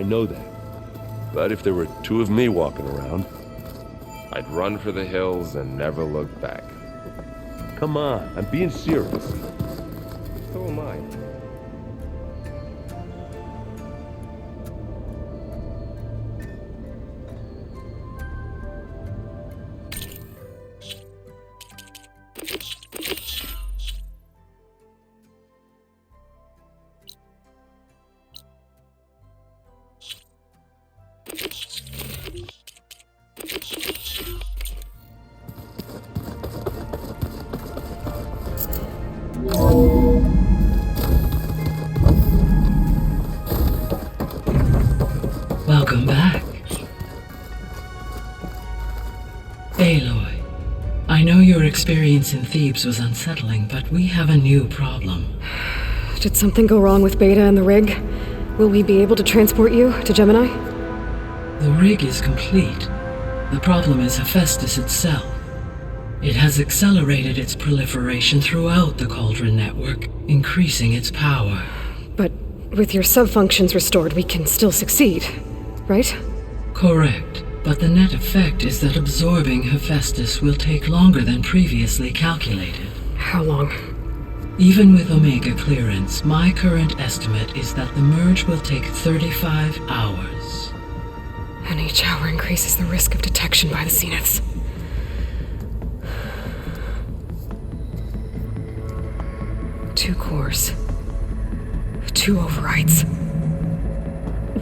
know that. But if there were two of me walking around, I'd run for the hills and never look back. Come on, I'm being serious. So am I. Welcome back. Aloy, I know your experience in Thebes was unsettling, but we have a new problem. Did something go wrong with Beta and the rig? Will we be able to transport you to Gemini? The rig is complete. The problem is Hephaestus itself. It has accelerated its proliferation throughout the Cauldron network, increasing its power. But with your sub-functions restored, we can still succeed, right? Correct, but the net effect is that absorbing Hephaestus will take longer than previously calculated. How long? Even with Omega clearance, my current estimate is that the merge will take 35 hours. And each hour increases the risk of detection by the Zeniths. Two cores. Two overrides.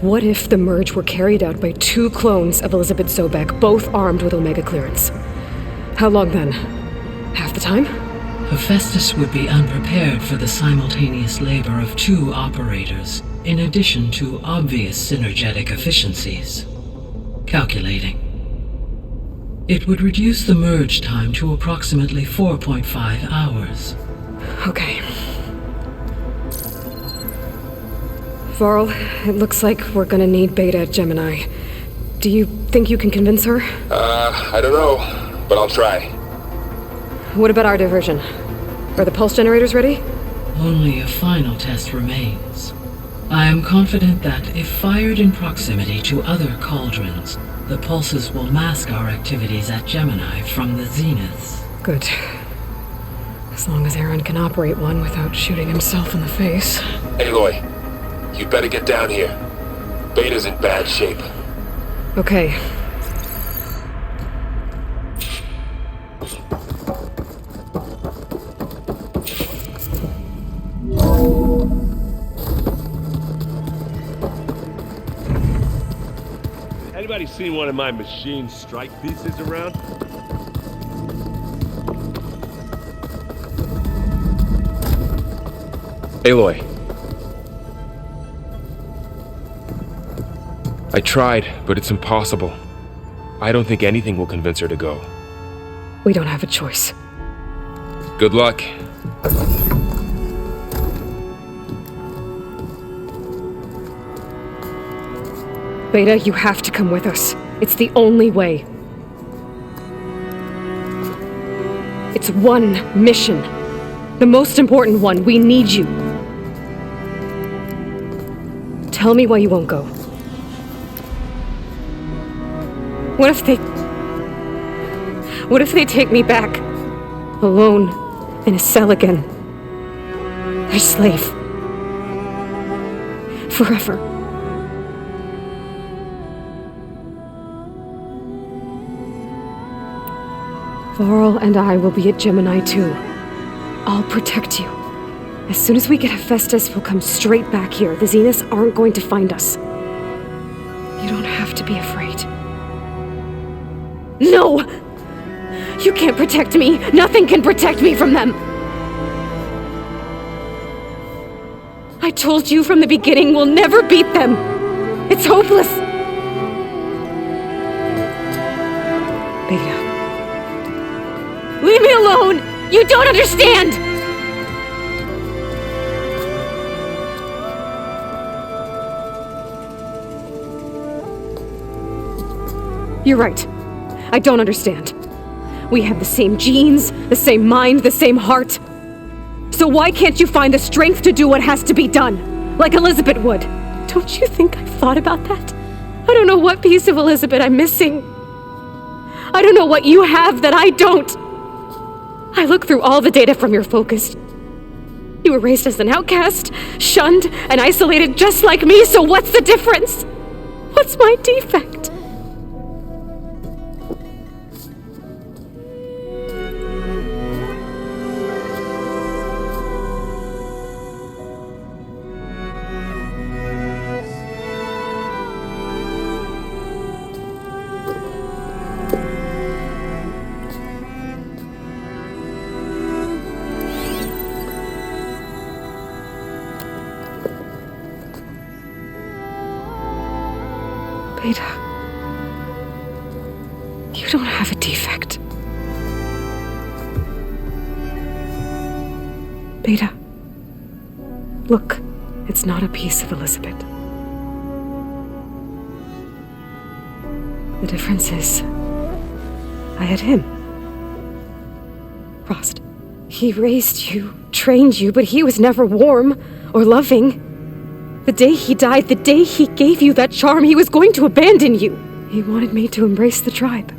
What if the merge were carried out by two clones of Elizabeth Sobek, both armed with Omega clearance? How long then? Half the time? Hephaestus would be unprepared for the simultaneous labor of two operators, in addition to obvious synergetic efficiencies. Calculating. It would reduce the merge time to approximately 4.5 hours. Okay. Varl, it looks like we're gonna need Beta at Gemini. Do you think you can convince her? I don't know, but I'll try. What about our diversion? Are the pulse generators ready? Only a final test remains. I am confident that if fired in proximity to other cauldrons, the pulses will mask our activities at Gemini from the Zeniths. Good. As long as Aaron can operate one without shooting himself in the face. Aloy, you better get down here. Beta's in bad shape. Okay. Anybody seen one of my machine strike pieces around? Aloy. I tried, but it's impossible. I don't think anything will convince her to go. We don't have a choice. Good luck. Beta, you have to come with us. It's the only way. It's one mission. The most important one. We need you. Tell me why you won't go. What if they take me back? Alone, in a cell again. Their slave. Forever. Varl and I will be at Gemini too. I'll protect you. As soon as we get Hephaestus, we'll come straight back here. The Zeniths aren't going to find us. You don't have to be afraid. No! You can't protect me! Nothing can protect me from them! I told you from the beginning we'll never beat them! It's hopeless! Beta. Leave me alone! You don't understand! You're right. I don't understand. We have the same genes, the same mind, the same heart. So why can't you find the strength to do what has to be done? Like Elizabeth would. Don't you think I've thought about that? I don't know what piece of Elizabeth I'm missing. I don't know what you have that I don't. I look through all the data from your focus. You were raised as an outcast, shunned, and isolated just like me, so what's the difference? What's my defect? Beta, you don't have a defect. Beta, look, it's not a piece of Elizabeth. The difference is, I had him. Frost. He raised you, trained you, but he was never warm or loving. The day he died, the day he gave you that charm, he was going to abandon you. He wanted me to embrace the tribe.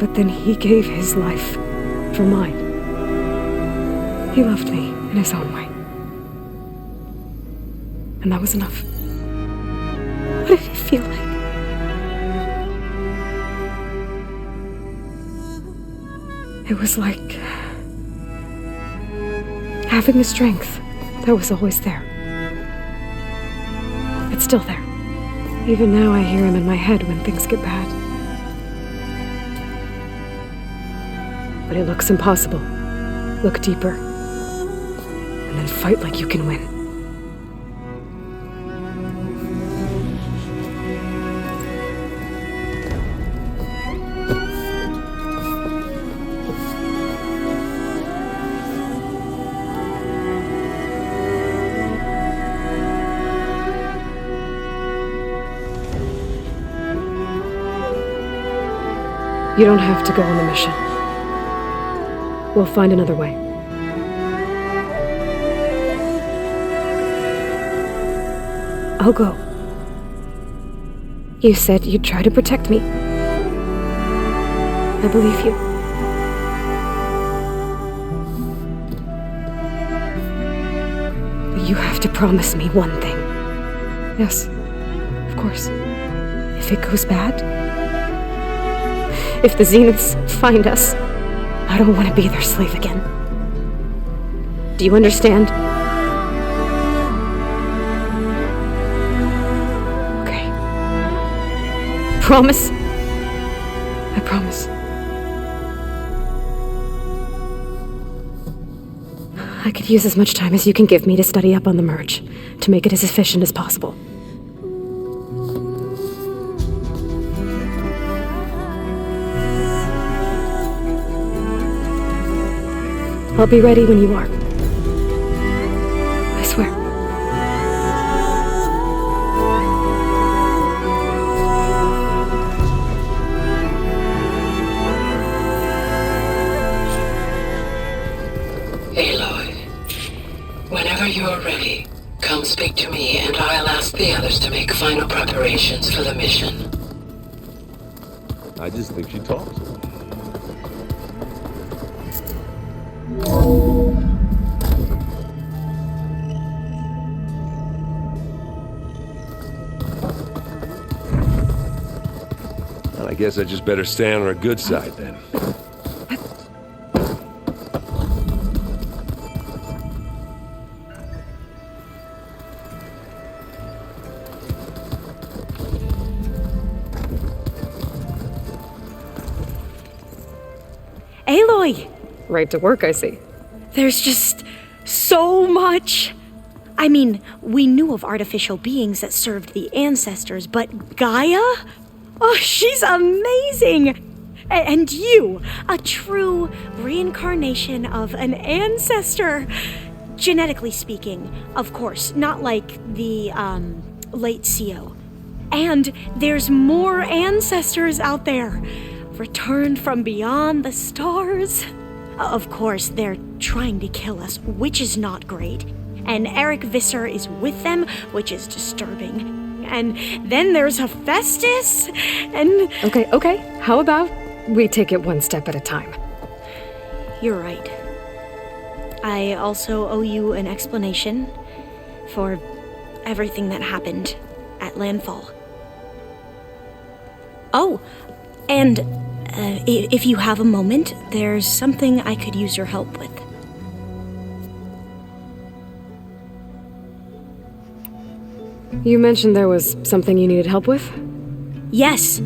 But then he gave his life for mine. He loved me in his own way. And that was enough. What did it feel like? It was like having the strength that was always there. It's still there. Even now I hear him in my head when things get bad. But it looks impossible. Look deeper. And then fight like you can win. You don't have to go on the mission. We'll find another way. I'll go. You said you'd try to protect me. I believe you. But you have to promise me one thing. Yes, of course. If it goes bad, if the Zeniths find us, I don't want to be their slave again. Do you understand? Okay. Promise? I promise. I could use as much time as you can give me to study up on the merge, to make it as efficient as possible. I'll be ready when you are. I swear. Aloy, whenever you are ready, come speak to me and I'll ask the others to make final preparations for the mission. I just think she talks. Well, I guess I just better stay on her good side then. Aloy! Right to work, I see. There's just so much. I mean, we knew of artificial beings that served the ancestors, but Gaia? Oh, she's amazing! And you, a true reincarnation of an ancestor. Genetically speaking, of course, not like the, late CO. And there's more ancestors out there, returned from beyond the stars. Of course, they're trying to kill us, which is not great. and Eric Visser is with them, which is disturbing. And then there's Hephaestus, and... Okay. How about we take it one step at a time? You're right. I also owe you an explanation for everything that happened at Landfall. Oh, and if you have a moment, there's something I could use your help with. You mentioned there was something you needed help with? Yes.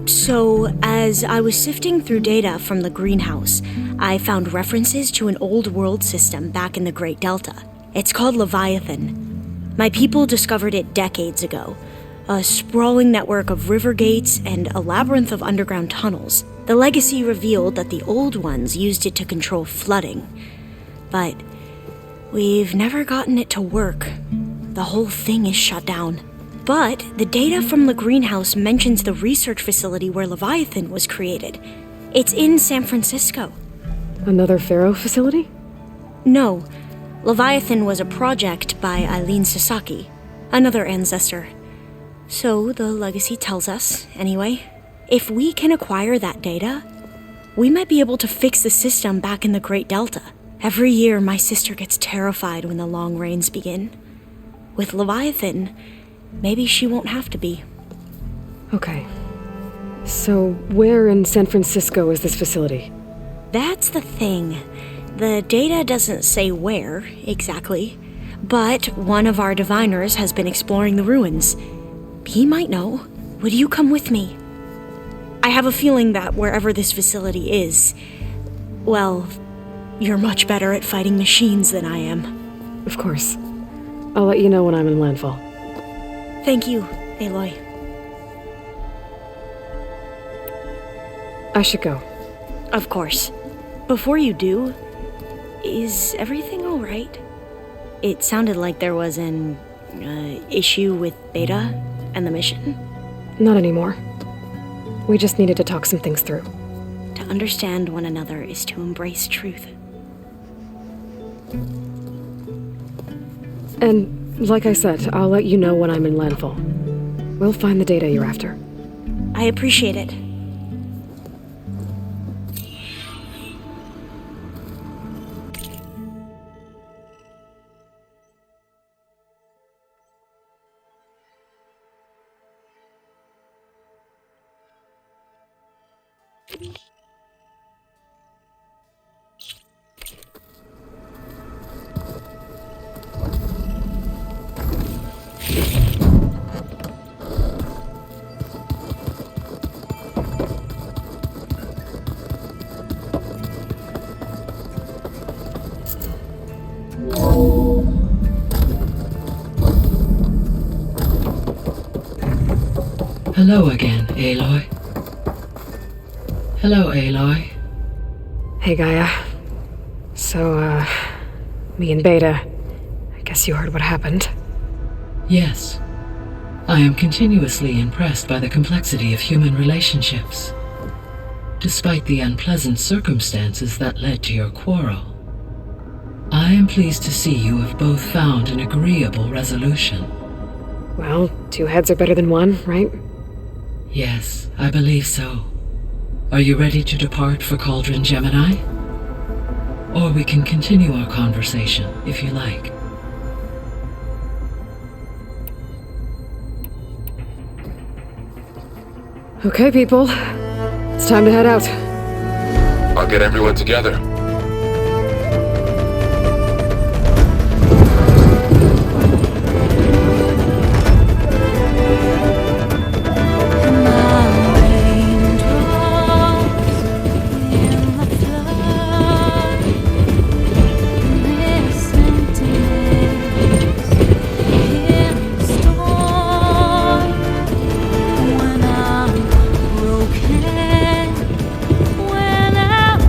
So, as I was sifting through data from the greenhouse, I found references to an old world system back in the Great Delta. It's called Leviathan. My people discovered it decades ago. A sprawling network of river gates and a labyrinth of underground tunnels. The legacy revealed that the old ones used it to control flooding. But we've never gotten it to work. The whole thing is shut down. But the data from the greenhouse mentions the research facility where Leviathan was created. It's in San Francisco. Another Pharaoh facility? No. Leviathan was a project by Eileen Sasaki, another ancestor. So the legacy tells us, anyway, if we can acquire that data, we might be able to fix the system back in the Great Delta. Every year, my sister gets terrified when the long rains begin. With Leviathan, maybe she won't have to be. Okay. So, where in San Francisco is this facility? That's the thing. The data doesn't say where, exactly. But one of our diviners has been exploring the ruins. He might know. Would you come with me? I have a feeling that wherever this facility is, well, you're much better at fighting machines than I am. Of course. I'll let you know when I'm in landfall. Thank you, Aloy. I should go. Of course. Before you do, is everything all right? It sounded like there was an issue with Beta and the mission. Not anymore. We just needed to talk some things through. To understand one another is to embrace truth. And, like I said, I'll let you know when I'm in landfall. We'll find the data you're after. I appreciate it. Hello again, Aloy. Hello, Aloy. Hey, Gaia. So, me and Beta, I guess you heard what happened. Yes. I am continuously impressed by the complexity of human relationships. Despite the unpleasant circumstances that led to your quarrel, I am pleased to see you have both found an agreeable resolution. Well, two heads are better than one, right? Yes, I believe so. Are you ready to depart for Cauldron, Gemini? Or we can continue our conversation, if you like. Okay, people. It's time to head out. I'll get everyone together. When I'm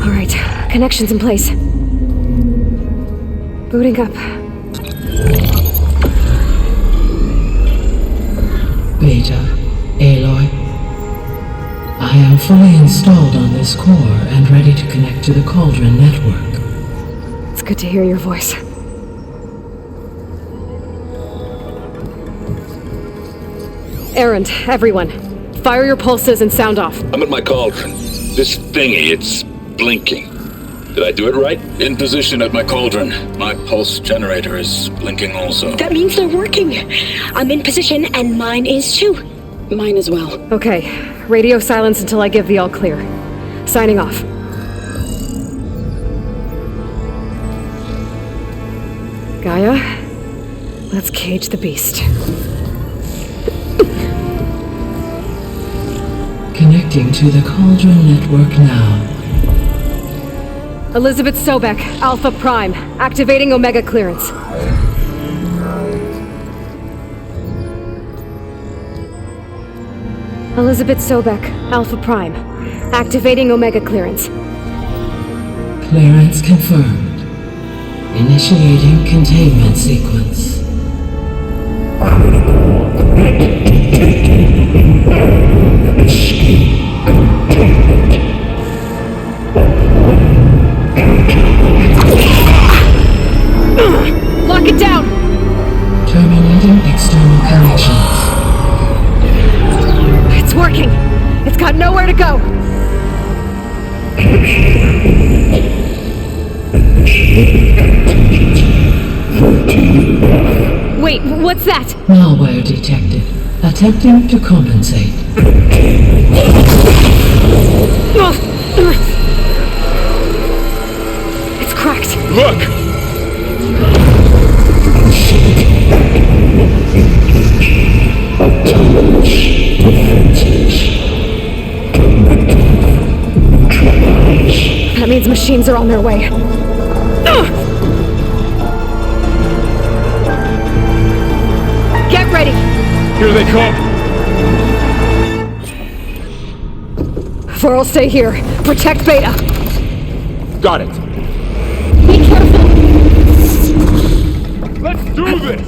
All right, connections in place. Booting up. Beta, Aloy. I am fully installed on this core and ready to connect to the Cauldron network. It's good to hear your voice. Errand, everyone. Fire your pulses and sound off. I'm at my Cauldron. This thingy, it's blinking. Did I do it right? In position at my Cauldron. My pulse generator is blinking also. That means they're working. I'm in position, and mine is too. Mine as well. Okay, radio silence until I give the all clear. Signing off. Gaia, let's cage the beast. Connecting to the Cauldron network now. Elizabeth Sobek, Alpha Prime, activating Omega clearance. Elizabeth Sobek, Alpha Prime, activating Omega clearance. Clearance confirmed. Initiating containment sequence. Lock it down! Terminating external connections. It's working! It's got nowhere to go! Wait, what's that? Malware detected. Attempting to compensate. It's cracked. Look! That means machines are on their way. Get ready! Here they come! Vorl, stay here. Protect Beta. Got it! Be careful! Let's do this!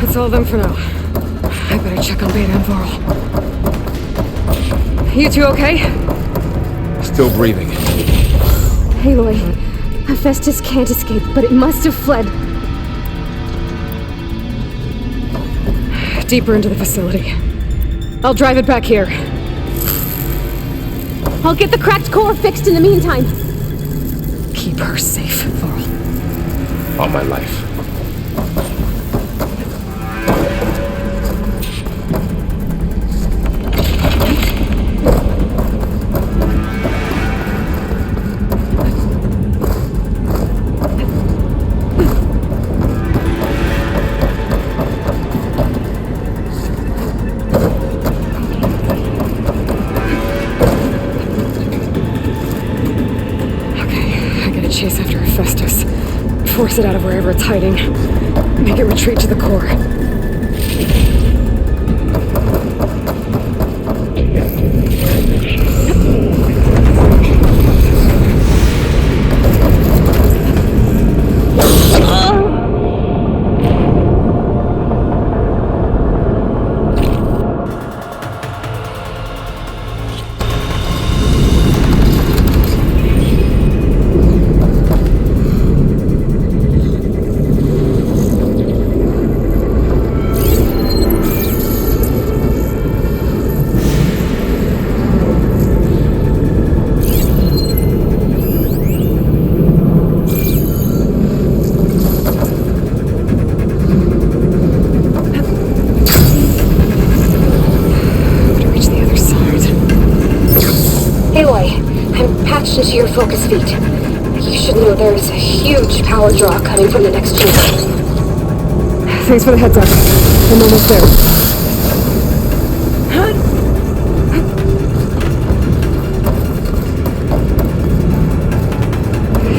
That's all of them for now. I better check on Beta and Vorl. You two okay? Still breathing. Aloy, Hephaestus can't escape, but it must have fled. Deeper into the facility. I'll drive it back here. I'll get the cracked core fixed in the meantime. Keep her safe, Vorl. On my life. Chase after Hephaestus. Force it out of wherever it's hiding. Make it retreat to the core. Into your focus feed. You should know there's a huge power draw coming from the next chamber. Thanks for the heads up. I'm almost there.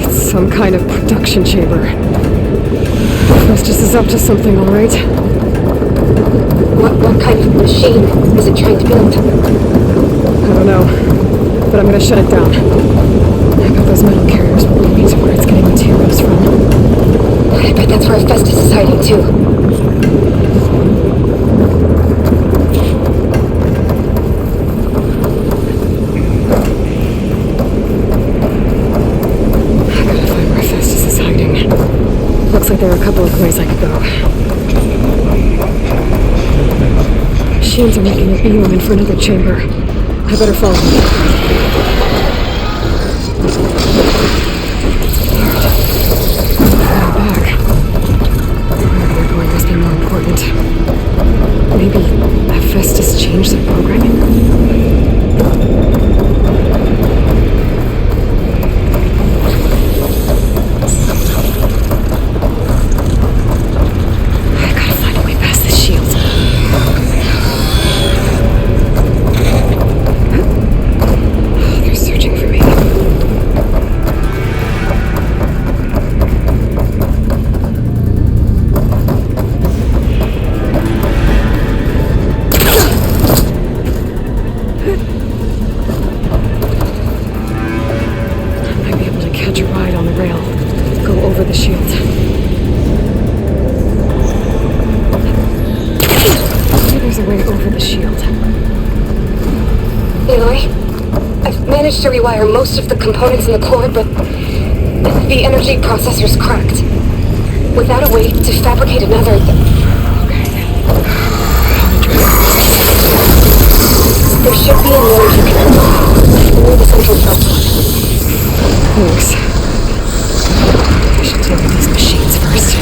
It's some kind of production chamber. Festus is up to something, all right? What kind of machine is it trying to build? I don't know, but I'm gonna shut it down. I bet those metal carriers will lead me to where it's getting materials from. I bet that's where Festus is hiding too. I gotta find where Festus is hiding. Looks like there are a couple of ways I could go. Machines are making a beeline for another chamber. I better follow them. Maybe Festus changed the programming? I gotta find a way past this shield. They're searching for me. To rewire most of the components in the core, but the energy processor's cracked. Without a way to fabricate another... There should be an energy connector near the central belt. Thanks. I should deal with these machines first.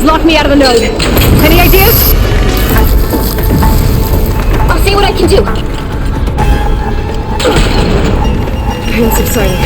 Locked me out of the node. Any ideas? I'll see what I can do. Pain subsiding.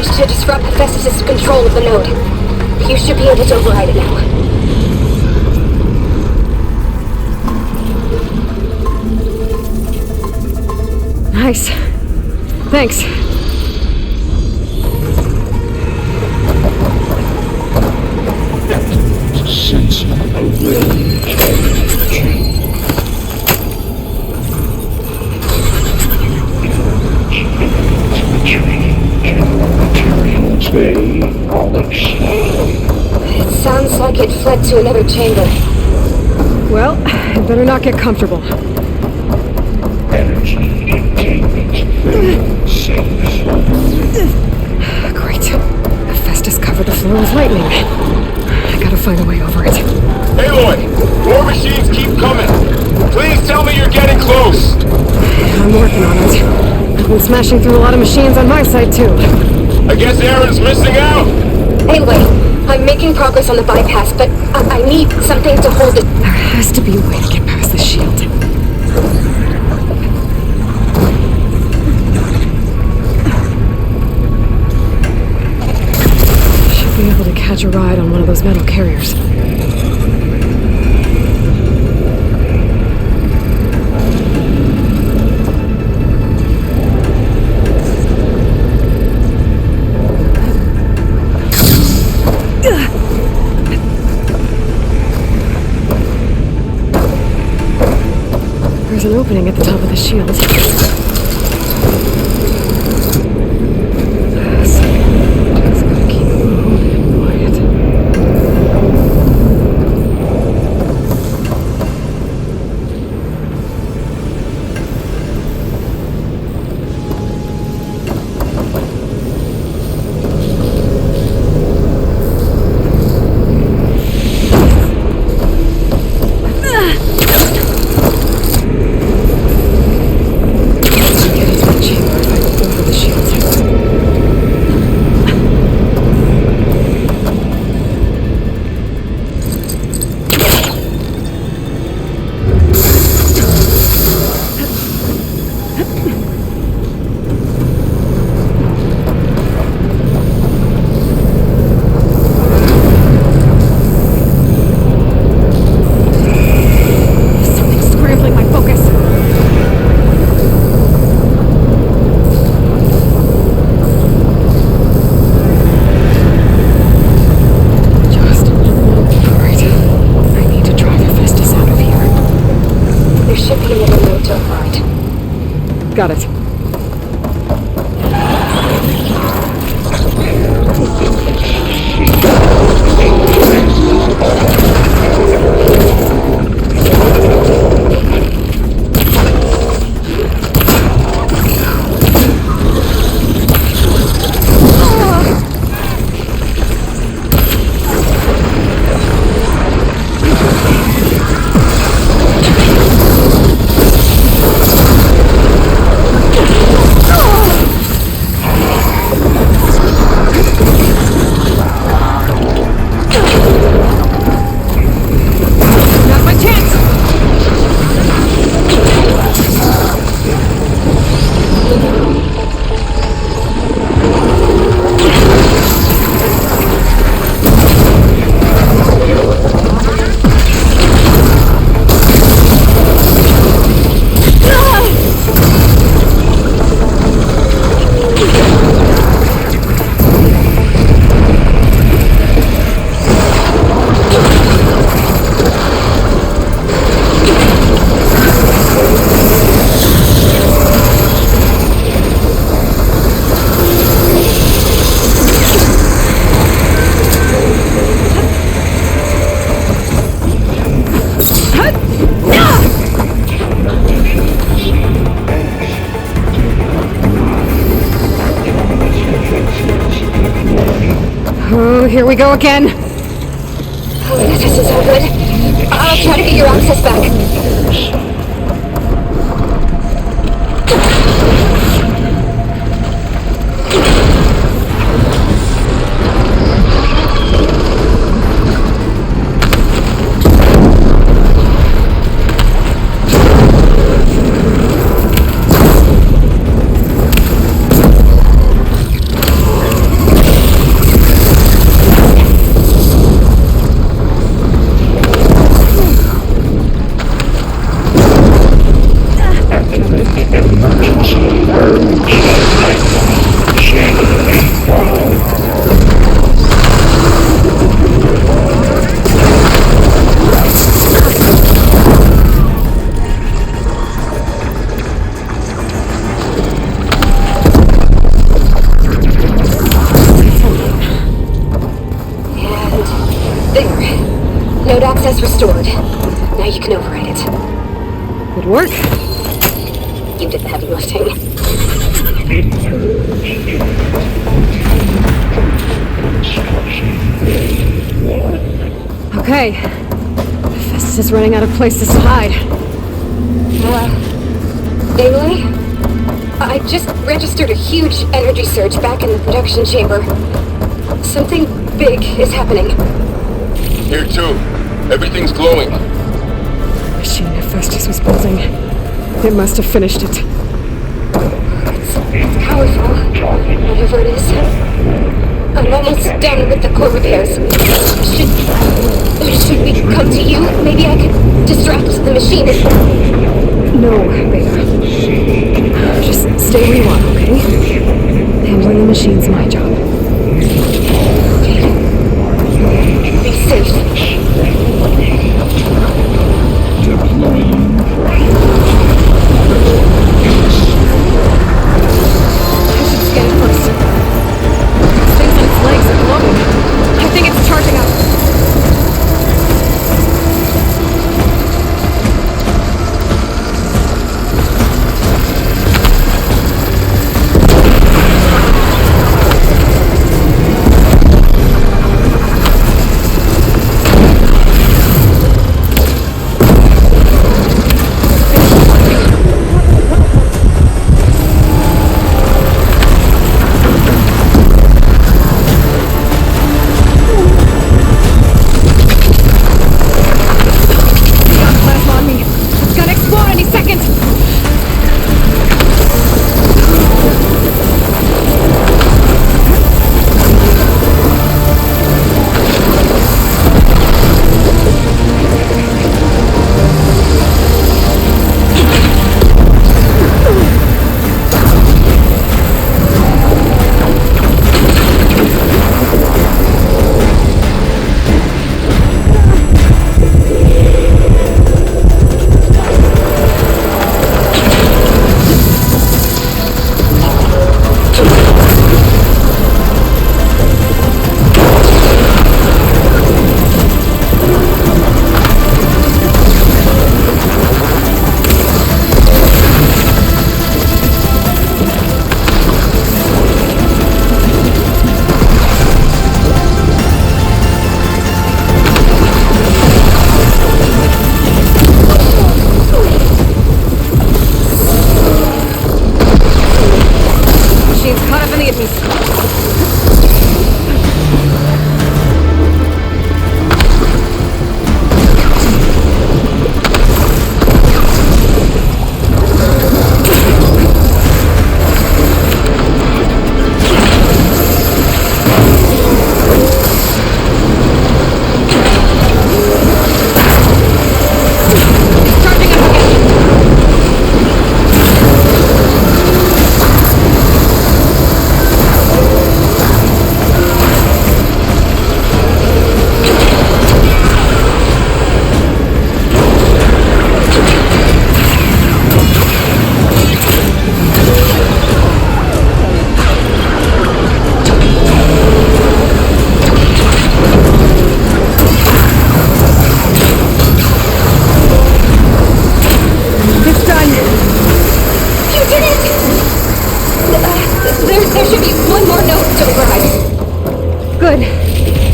managed to disrupt Hephaestus' control of the node. You should be able to override it now. Nice. Thanks. It sounds like it fled to another chamber. Well, it better not get comfortable. Great. Hephaestus covered the floor with lightning. I gotta find a way over it. Aloy! More machines keep coming! Please tell me you're getting close! I'm working on it. I've been smashing through a lot of machines on my side, too. I guess Aaron's missing out! Anyway, I'm making progress on the bypass, but I need something to hold it. There has to be a way to get past the shield. Should be able to catch a ride on one of those metal carriers. There's an opening at the top of the shield. Just gotta keep moving and quiet. Got it. Oh, here we go again. This is all good. I'll try to get your access back. Node access restored. Now you can override it. Good work. You did the heavy lifting. Okay. Festus is running out of places to hide. Amy? I just registered a huge energy surge back in the production chamber. Something big is happening. Here too. Everything's glowing. The machine Hephaestus was building. It must have finished it. It's powerful, whatever it is. I'm almost done with the core repairs. Should we come to you? Maybe I could distract the machine. No, Beta. Just stay where you are, okay? Handling the machine's my job. Okay. Be safe. I should scan it first. Things on its legs are glowing. I think it's charging up.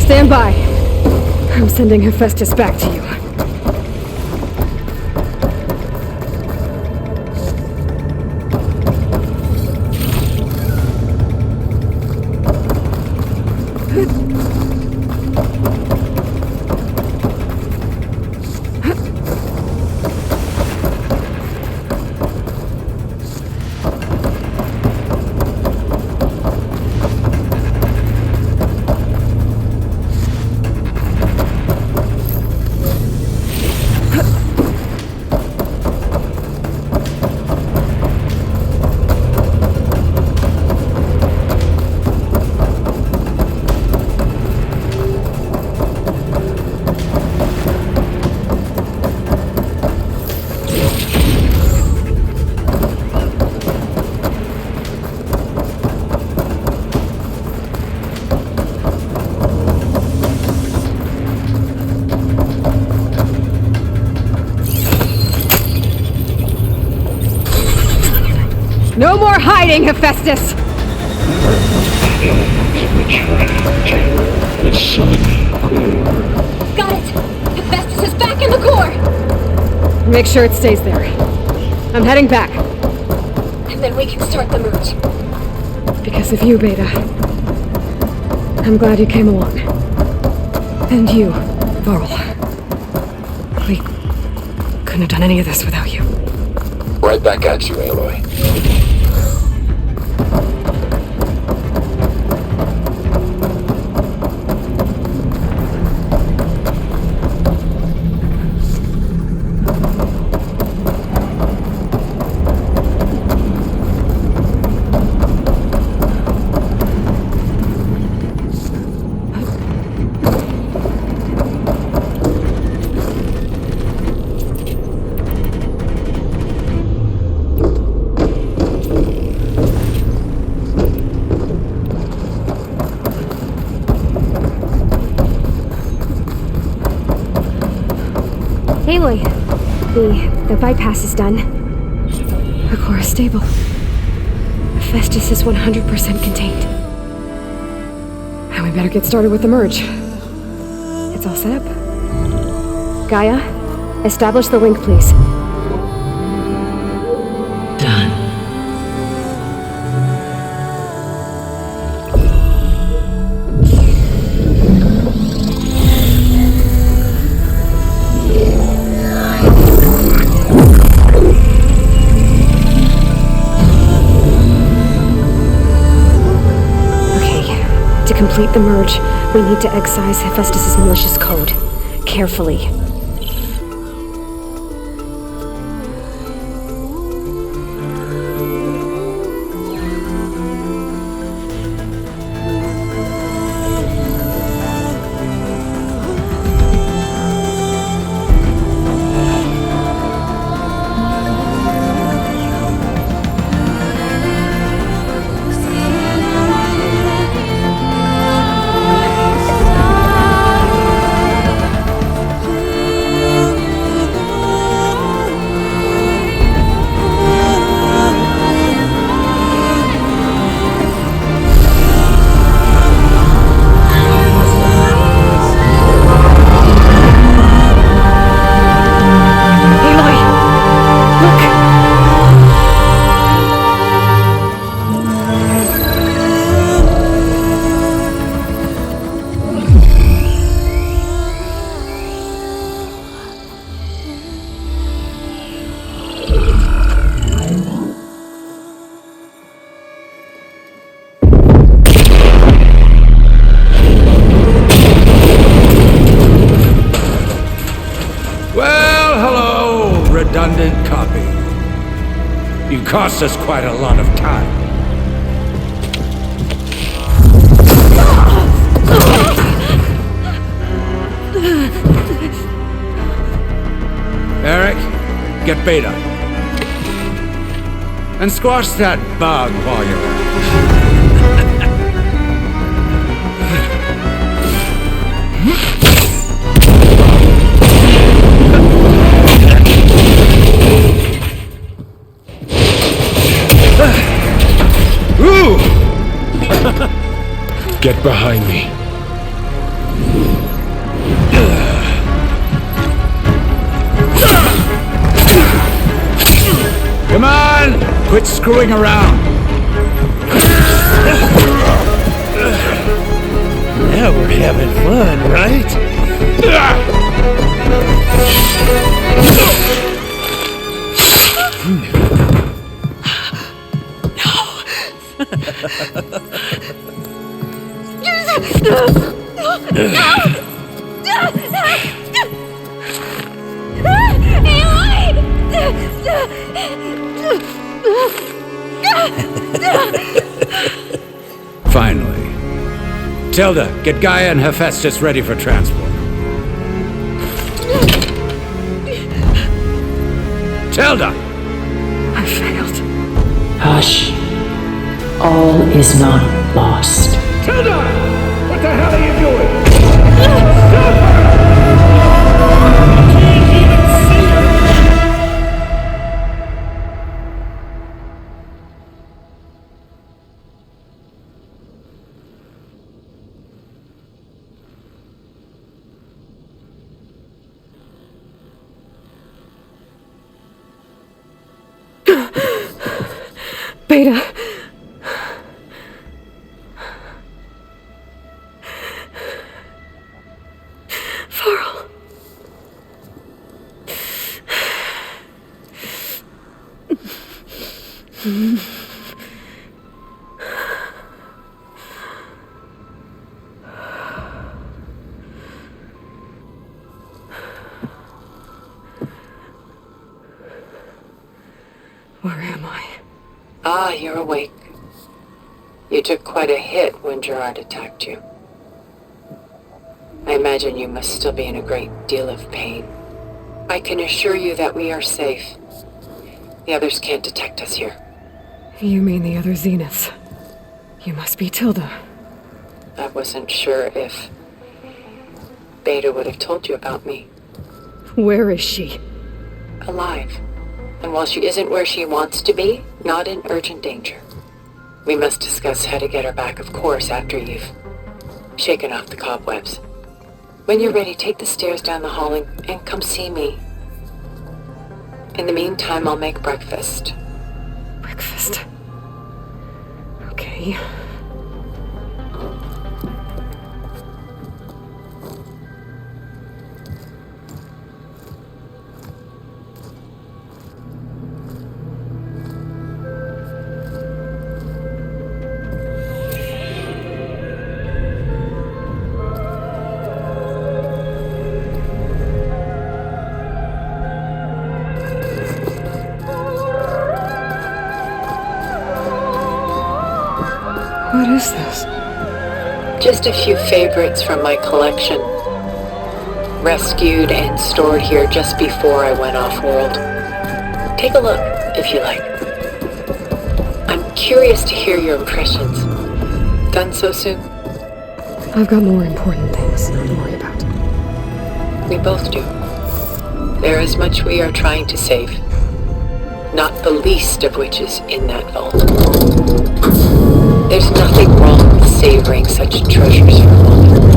Stand by. I'm sending Hephaestus back to you. fighting, Hephaestus! Got it! Hephaestus is back in the core! Make sure it stays there. I'm heading back. And then we can start the merge. Because of you, Beta. I'm glad you came along. And you, Varl. We couldn't have done any of this without you. Right back at you, Aloy. Aloy, the bypass is done. The core is stable. Hephaestus is 100% contained. And we better get started with the merge. It's all set up. Gaia, establish the link, please. Done. To complete the merge, we need to excise Hephaestus' malicious code. Carefully. Redundant copy. You cost us quite a lot of time. Eric, get Beta. And squash that bug while you're at it. Get behind me. Come on! Quit screwing around! Now we're having fun, right? Finally. Tilda, get Gaia and Hephaestus ready for transport. Tilda! I failed. Hush. All is not lost. Tilda! What the hell are you doing? Beta. Varl. Where am I? Ah, you're awake. You took quite a hit when Gerard attacked you. I imagine you must still be in a great deal of pain. I can assure you that we are safe. The others can't detect us here. You mean the other Zeniths? You must be Tilda. I wasn't sure if Beta would have told you about me. Where is she? Alive. And while she isn't where she wants to be, not in urgent danger. We must discuss how to get her back, of course, after you've shaken off the cobwebs. When you're ready, take the stairs down the hall and come see me. In the meantime, I'll make breakfast. Breakfast. Okay. What is this? Just a few favorites from my collection. Rescued and stored here just before I went off-world. Take a look, if you like. I'm curious to hear your impressions. Done so soon? I've got more important things to worry about. We both do. There is much we are trying to save. Not the least of which is in that vault. There's nothing wrong with savoring such treasures for a moment.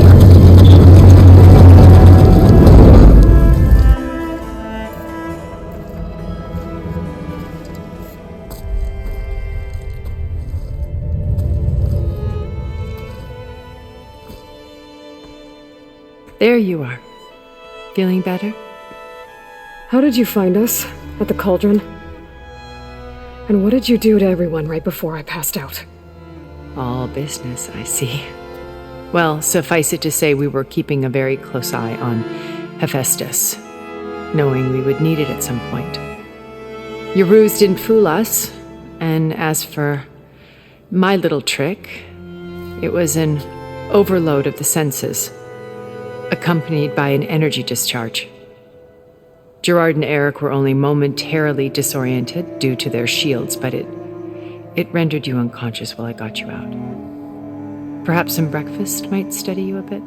There you are. Feeling better? How did you find us? At the Cauldron? And what did you do to everyone right before I passed out? All business, I see. Well, suffice it to say we were keeping a very close eye on Hephaestus, knowing we would need it at some point. Your ruse didn't fool us, and as for my little trick, it was an overload of the senses, accompanied by an energy discharge. Gerard and Eric were only momentarily disoriented due to their shields, but it rendered you unconscious while I got you out. Perhaps some breakfast might steady you a bit?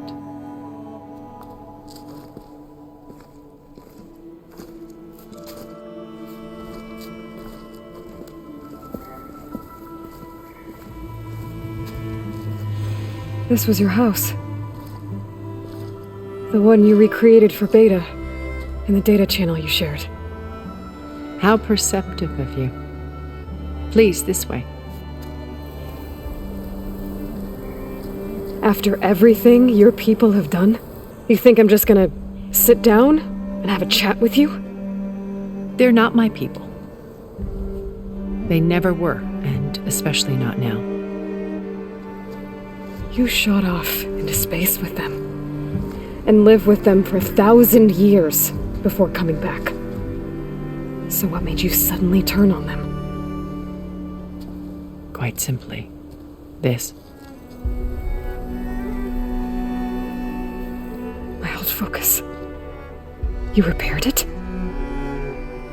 This was your house. The one you recreated for Beta, in the data channel you shared. How perceptive of you. Please, this way. After everything your people have done, you think I'm just gonna sit down and have a chat with you? They're not my people. They never were, and especially not now. You shot off into space with them, and lived with them for 1,000 years before coming back. So what made you suddenly turn on them? Quite simply, this. My old focus. You repaired it?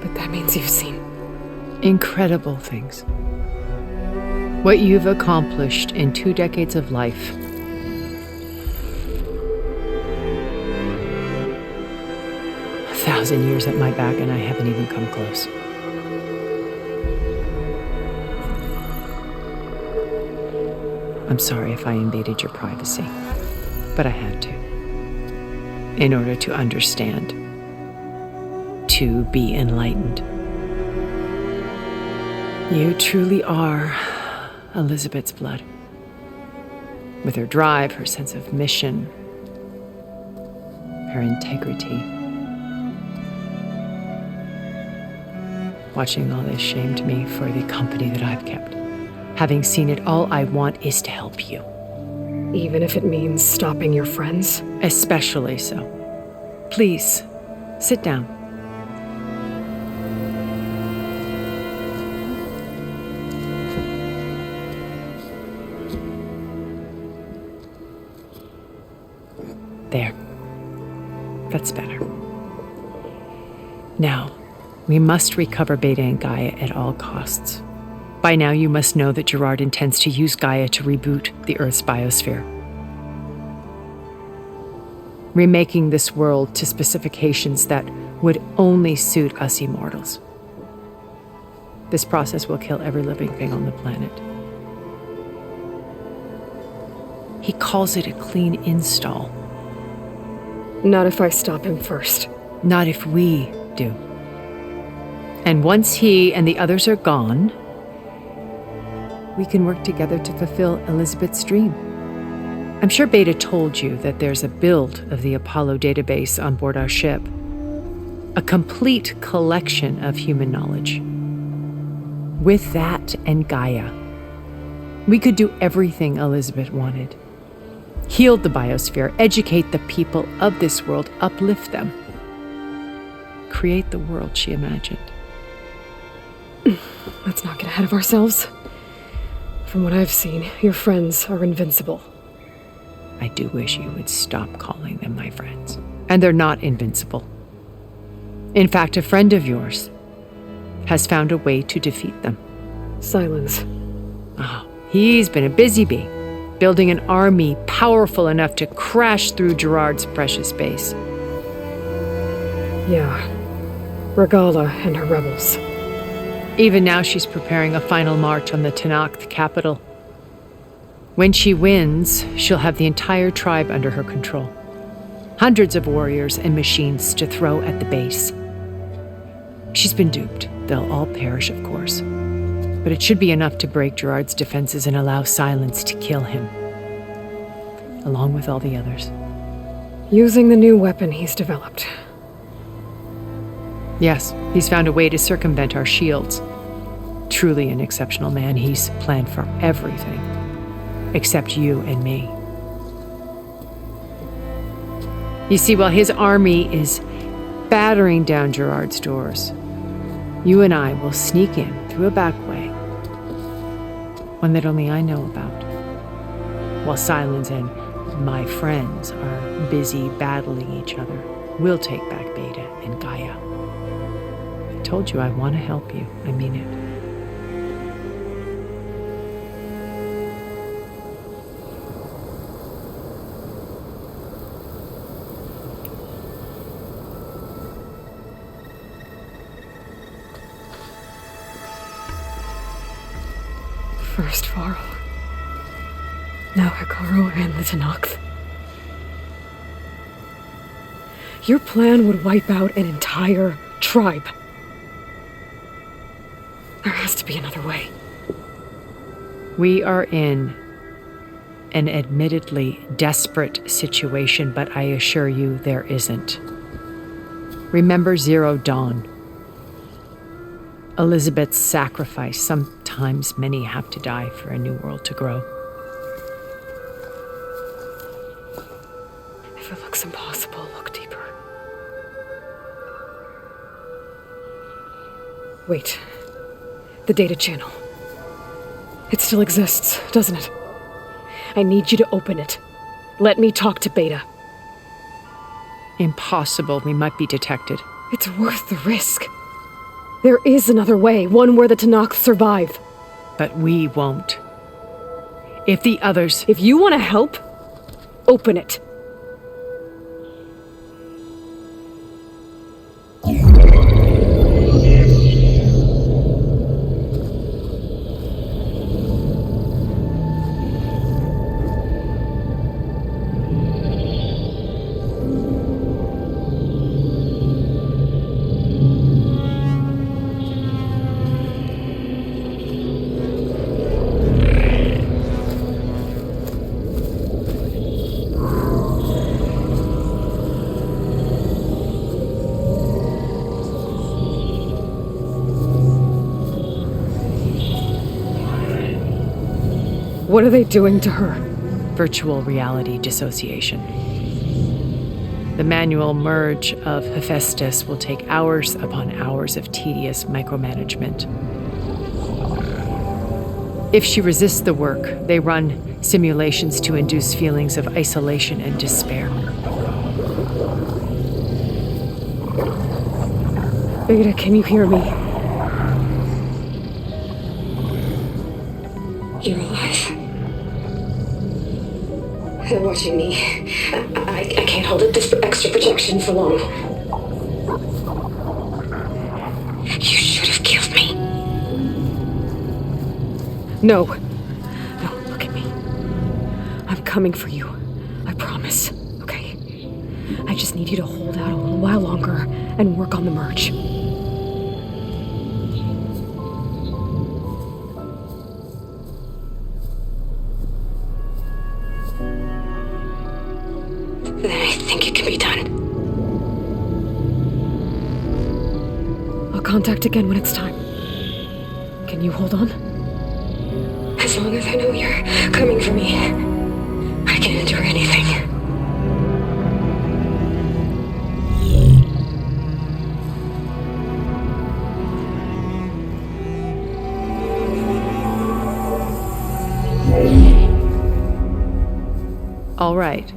But that means you've seen incredible things. What you've accomplished in 2 decades of life. A 1,000 years at my back and I haven't even come close. I'm sorry if I invaded your privacy, but I had to. In order to understand. To be enlightened. You truly are Elizabeth's blood. With her drive, her sense of mission, her integrity. Watching all this shamed me for the company that I've kept. Having seen it, all I want is to help you. Even if it means stopping your friends? Especially so. Please, sit down. There. That's better. Now, we must recover Beta and Gaia at all costs. By now, you must know that Gerard intends to use Gaia to reboot the Earth's biosphere. Remaking this world to specifications that would only suit us immortals. This process will kill every living thing on the planet. He calls it a clean install. Not if I stop him first. Not if we do. And once he and the others are gone, we can work together to fulfill Elizabeth's dream. I'm sure Beta told you that there's a build of the Apollo database on board our ship. A complete collection of human knowledge. With that and Gaia, we could do everything Elizabeth wanted. Heal the biosphere, educate the people of this world, uplift them. Create the world she imagined. Let's not get ahead of ourselves. From what I've seen, your friends are invincible. I do wish you would stop calling them my friends. And they're not invincible. In fact, a friend of yours has found a way to defeat them. Silence. Oh, he's been a busy bee, building an army powerful enough to crash through Gerard's precious base. Yeah. Regala and her rebels. Even now she's preparing a final march on the Tenakth capital. When she wins, she'll have the entire tribe under her control. Hundreds of warriors and machines to throw at the base. She's been duped. They'll all perish, of course. But it should be enough to break Gerard's defenses and allow Silence to kill him. Along with all the others. Using the new weapon he's developed. Yes, he's found a way to circumvent our shields. Truly an exceptional man. He's planned for everything. Except you and me. You see, while his army is battering down Gerard's doors, you and I will sneak in through a back way. One that only I know about. While Silence and my friends are busy battling each other, we'll take back Beta and Gaia. I told you I want to help you. I mean it. First Varl. Now Hikaru and the Tenakth. Your plan would wipe out an entire tribe. There has to be another way. We are in an admittedly desperate situation, but I assure you there isn't. Remember Zero Dawn. Elizabeth's sacrifice. Sometimes many have to die for a new world to grow. If it looks impossible, look deeper. Wait. The data channel. It still exists, doesn't it? I need you to open it. Let me talk to Beta. Impossible. We might be detected. It's worth the risk. There is another way, one where the Tenakth survive. But we won't. If the others... If you want to help, open it. What are they doing to her? Virtual reality dissociation. The manual merge of Hephaestus will take hours upon hours of tedious micromanagement. If she resists the work, they run simulations to induce feelings of isolation and despair. Beta, can you hear me? You're alive. They're watching me. I can't hold up this extra projection for long. You should have killed me. No. No, look at me. I'm coming for you. I promise, okay? I just need you to hold out a little while longer and work on the merge. Then I think it can be done. I'll contact again when it's time. Can you hold on? As long as I know you're coming for me, I can endure anything. All right.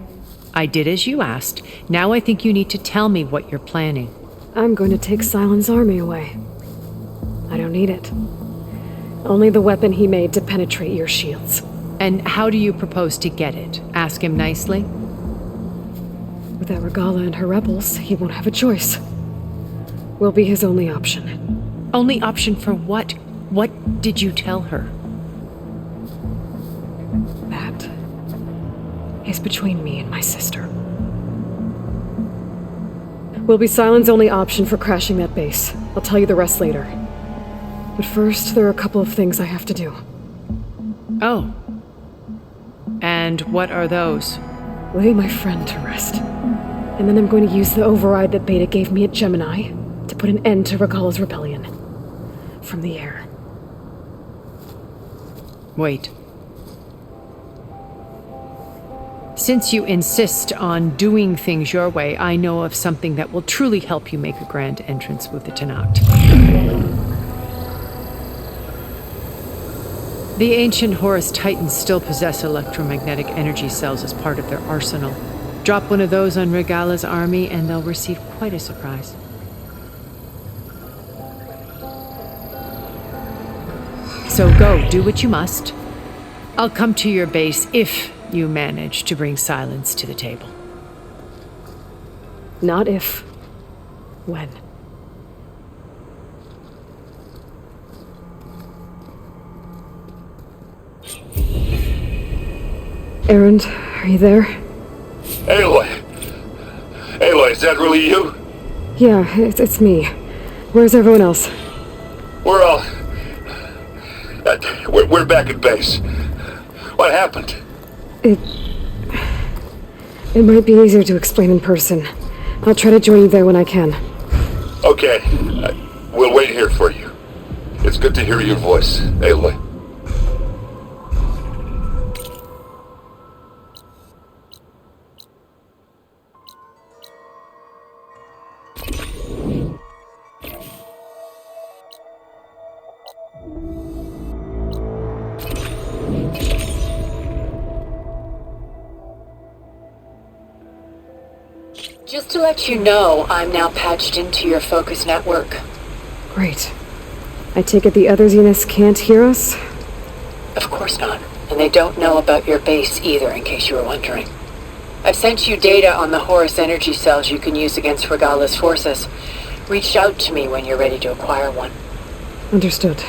I did as you asked. Now I think you need to tell me what you're planning. I'm going to take Silent's army away. I don't need it. Only the weapon he made to penetrate your shields. And how do you propose to get it? Ask him nicely? Without Regala and her rebels, he won't have a choice. We'll be his only option. Only option for what? What did you tell her? That is between me and my sister. Will be Silent's only option for crashing that base. I'll tell you the rest later. But first, there are a couple of things I have to do. Oh. And what are those? Lay my friend to rest. And then I'm going to use the override that Beta gave me at Gemini to put an end to Regala's rebellion. From the air. Wait. Since you insist on doing things your way, I know of something that will truly help you make a grand entrance with the Tenakt. The ancient Horus Titans still possess electromagnetic energy cells as part of their arsenal. Drop one of those on Regala's army and they'll receive quite a surprise. So go, do what you must. I'll come to your base if you manage to bring Silence to the table. Not if. When. Erend, are you there? Aloy! Aloy, is that really you? Yeah, it's me. Where's everyone else? We're all... we're back at base. What happened? It might be easier to explain in person. I'll try to join you there when I can. Okay. We'll wait here for you. It's good to hear your voice, Aloy. Just to let you know, I'm now patched into your focus network. Great. I take it the other Zeniths can't hear us? Of course not. And they don't know about your base either, in case you were wondering. I've sent you data on the Horus energy cells you can use against Regala's forces. Reach out to me when you're ready to acquire one. Understood.